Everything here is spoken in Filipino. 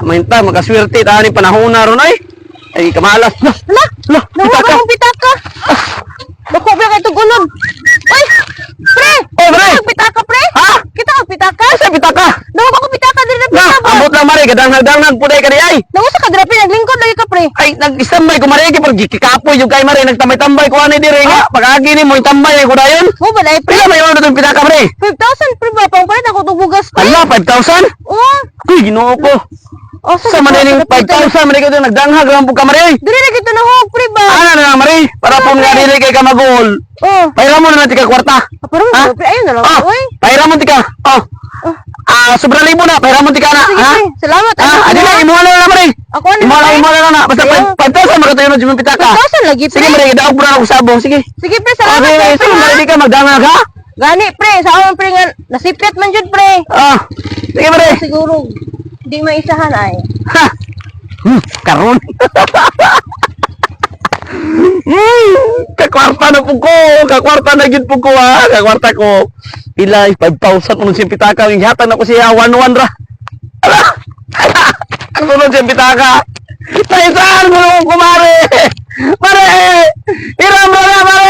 Mainta, makaswerte tani panahon na ron ay. Ay, kamalas. Nawa ka mong pitaka. Bako ba kay tugulog? Ay! Pre! Oh, pre! Kita pitaka, pre! Ha? Kita ang pitaka? Asa pitaka? Nawa ba ko pitaka diri na Na, pitaka? ambot lang mari, gadang-gadang puday ka di ay. Nawa sa kadra pre, naglingkod lagi ka, pre. Ay, nag-istambay ko mari, kipag kikapoy yung kay mari, nagtambay-tambay ko ani dire nga. Pag-agi ni mo, itambay ay ko dayon. Mo ba dai, pre? Pila may ano itong pitaka, pre? 5,000 pre ba? Pang palit ako tubugas, pre. Ala, 5,000? Oo. Uy, ginoo ko. Oh, Sa manining 5,000, mari ko ito, nagdanghag lang po ka, mari. Diri na kita na hog, pre ba? Ano na lang, mari? Para po nga dili kay ka mag-uol. Oh. Pahira mo na natin ka kwarta. Parang Ha? pre, ayun na lang, Oh, oy. pahira mo tika. Oh. Sobrang libo na, pahira mo tika na. Sige, Ha? pre. Salamat. Adi na, imuha na lang, mari. Ako na. Imuha na. Basta Ayun. 5,000, magkatayo na dyan pitaka. 5,000 lagi, pre. Sige, mari, daog mo na ako sabong. Sige. Sige, pre, salamat. Okay, pre, so, ha? mari di ka magdanghag, ha? Gani, pre, sa akong pre nga, nasipyat man jud, pre. Sige, mari. Siguro, di maisahan ay. Ha! Karon. Kakwarta na po ko. Kakwarta na gid po ko ha. Kakwarta ko. Pila 5,000 unong siyang pitaka. Yung hatag na ko siya 1-1 ra. Ala! Ang sunod siyang pitaka. Naisahan mo naman kumare. Mare! Hiram mo na, mare!